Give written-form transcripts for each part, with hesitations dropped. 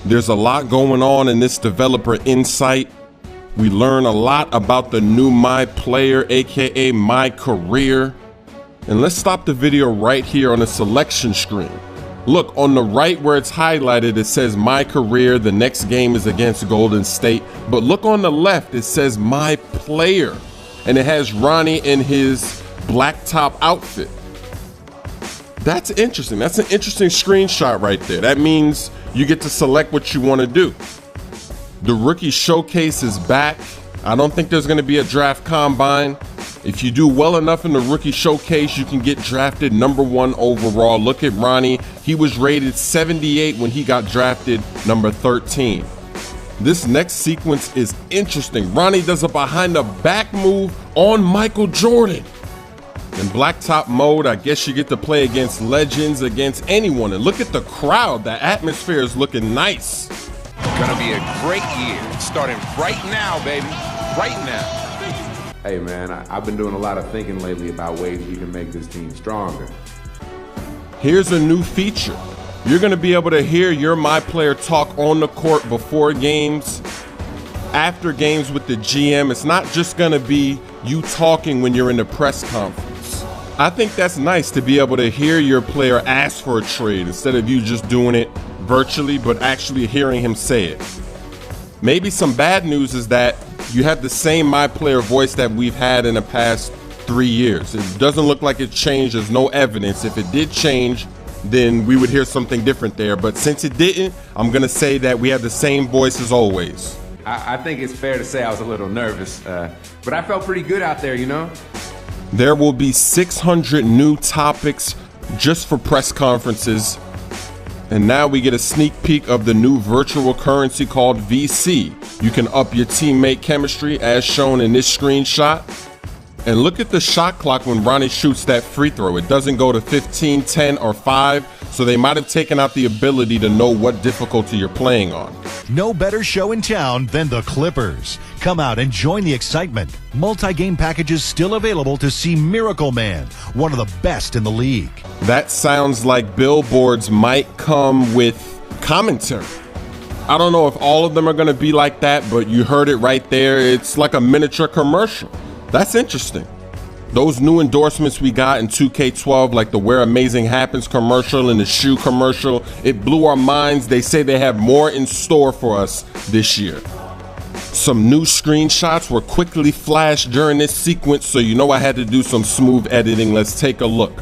There's a lot going on in this developer insight. We learn a lot about the new My Player, aka My Career. And let's stop the video right here on the selection screen. Look, on the right where it's highlighted, it says My Career. The next game is against Golden State. But look on the left, it says My Player. And it has Ronnie in his black top outfit. That's interesting. That's an interesting screenshot right there. That means you get to select what you want to do. The rookie showcase is back. I don't think there's going to be a draft combine. If you do well enough in the rookie showcase, you can get drafted #1 overall. Look at Ronnie. He was rated 78 when he got drafted number 13. This next sequence is interesting. Ronnie does a behind the back move on Michael Jordan. In blacktop mode, I guess you get to play against legends, against anyone. And look at the crowd. The atmosphere is looking nice. Gonna be a great year. Starting right now, baby. Right now. Hey man, I've been doing a lot of thinking lately about ways we can make this team stronger. Here's a new feature. You're gonna be able to hear your My Player talk on the court before games, after games with the GM. It's not just gonna be you talking when you're in the press conference. I think that's nice to be able to hear your player ask for a trade instead of you just doing it virtually, but actually hearing him say it. Maybe some bad news is that you have the same My Player voice that we've had in the past 3 years. It doesn't look like it changed. There's no evidence. If it did change, then we would hear something different there. But since it didn't, I'm gonna say that we have the same voice as always. I think it's fair to say I was a little nervous, but I felt pretty good out there, you know? There will be 600 new topics just for press conferences. And now we get a sneak peek of the new virtual currency called VC. You can up your teammate chemistry as shown in this screenshot. And look at the shot clock when Ronnie shoots that free throw. It doesn't go to 15, 10, or 5. So they might have taken out the ability to know what difficulty you're playing on. No better show in town than the Clippers. Come out and join the excitement. Multi-game packages still available to see Miracle Man, one of the best in the league. That sounds like billboards might come with commentary. I don't know if all of them are going to be like that, but you heard it right there. It's like a miniature commercial. That's interesting. Those new endorsements we got in 2K12, like the Where Amazing Happens commercial and the shoe commercial, it blew our minds. They say they have more in store for us this year. Some new screenshots were quickly flashed during this sequence, so you know I had to do some smooth editing. Let's take a look.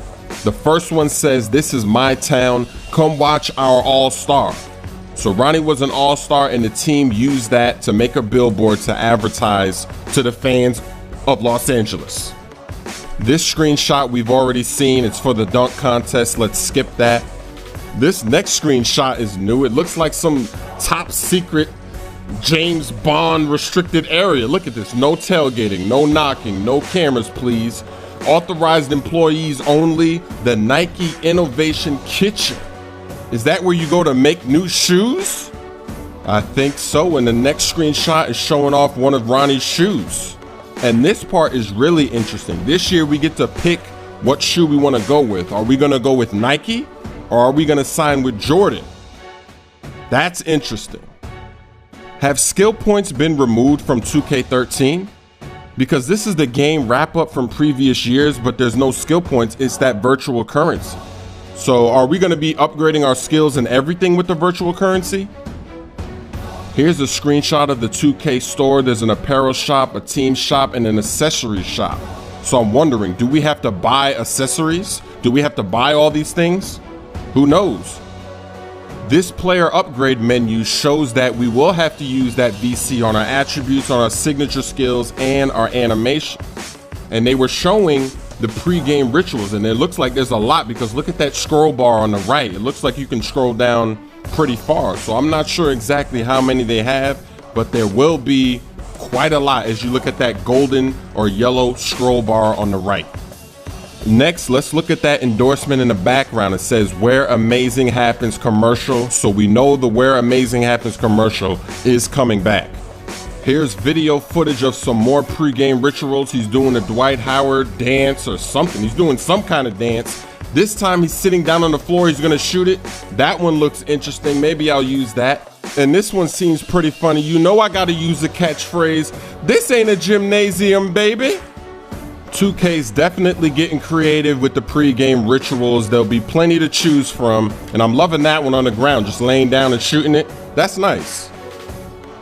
The first one says, "This is my town. Come watch our all-star." So Ronnie was an all-star, and the team used that to make a billboard to advertise to the fans of Los Angeles. This screenshot we've already seen. It's for the dunk contest. Let's skip that. This next screenshot is new. It looks like some top secret James Bond restricted area. Look at this. No tailgating, no knocking, no cameras, please. Authorized employees only. The Nike Innovation Kitchen. Is that where you go to make new shoes? I think so. And the next screenshot is showing off one of Ronnie's shoes. And this part is really interesting. This year we get to pick what shoe we want to go with. Are we going to go with Nike or are we going to sign with Jordan? That's interesting. Have skill points been removed from 2K13? Because this is the game wrap up from previous years, but there's no skill points. It's that virtual currency. So are we going to be upgrading our skills and everything with the virtual currency? Here's a screenshot of the 2K store. There's an apparel shop, a team shop, and an accessories shop. So I'm wondering, do we have to buy accessories? Do we have to buy all these things? Who knows? This player upgrade menu shows that we will have to use that VC on our attributes, on our signature skills, and our animation. And they were showing the pre-game rituals, and it looks like there's a lot because look at that scroll bar on the right. It looks like you can scroll down pretty far. So I'm not sure exactly how many they have, but there will be quite a lot as you look at that golden or yellow scroll bar on the right. Next, let's look at that endorsement in the background. It says Where Amazing Happens commercial. So we know the Where Amazing Happens commercial is coming back. Here's video footage of some more pre-game rituals. He's doing a Dwight Howard dance or something. He's doing some kind of dance. This time he's sitting down on the floor. He's gonna shoot it. That one looks interesting. Maybe I'll use that. And this one seems pretty funny. You know I gotta use the catchphrase, this ain't a gymnasium, baby. 2K's definitely getting creative with the pregame rituals. There'll be plenty to choose from, and I'm loving that one on the ground, just laying down and shooting it. That's nice.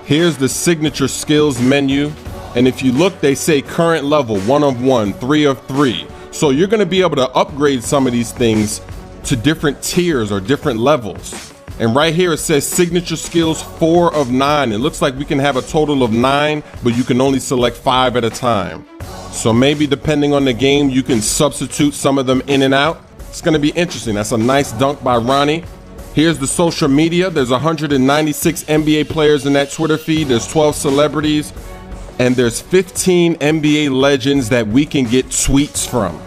Here's the signature skills menu, and if you look, they say current level, 1 of 1, 3 of 3. So you're gonna be able to upgrade some of these things to different tiers or different levels. And right here it says signature skills 4 of 9. It looks like we can have a total of 9, but you can only select 5 at a time. So maybe depending on the game, you can substitute some of them in and out. It's gonna be interesting. That's a nice dunk by Ronnie. Here's the social media. There's 196 NBA players in that Twitter feed. There's 12 celebrities, and there's 15 NBA legends that we can get tweets from.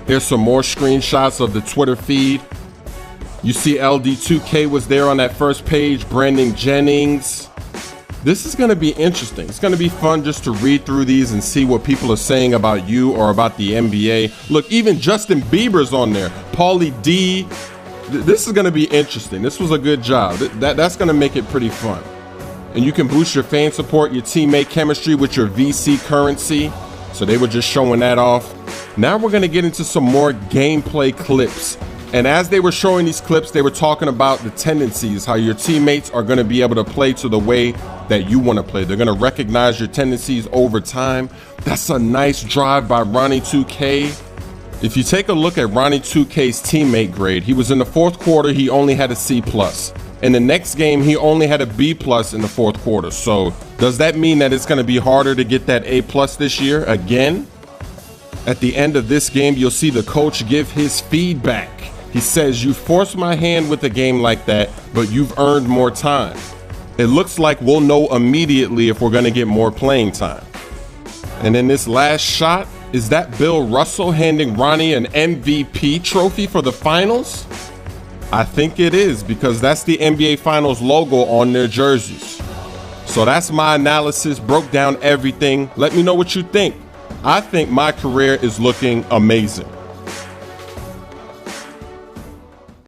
Here's some more screenshots of the Twitter feed. You see LD2K was there on that first page, Brandon Jennings. This is gonna be interesting. It's gonna be fun just to read through these and see what people are saying about you or about the NBA. Look, even Justin Bieber's on there, Paulie D. This is gonna be interesting. This was a good job. That's gonna make it pretty fun. And you can boost your fan support, your teammate chemistry with your VC currency. So they were just showing that off. Now we're gonna get into some more gameplay clips. And as they were showing these clips, they were talking about the tendencies, how your teammates are going to be able to play to the way that you want to play. They're going to recognize your tendencies over time. That's a nice drive by Ronnie 2K. If you take a look at Ronnie 2K's teammate grade, he was in the fourth quarter, he only had a C+. In the next game, he only had a B+ in the fourth quarter. So does that mean that it's going to be harder to get that A+ this year again? At the end of this game, you'll see the coach give his feedback. He says, you forced my hand with a game like that, but you've earned more time. It looks like we'll know immediately if we're going to get more playing time. And then this last shot, is that Bill Russell handing Ronnie an MVP trophy for the finals? I think it is, because that's the NBA Finals logo on their jerseys. So that's my analysis, broke down everything. Let me know what you think. I think my career is looking amazing.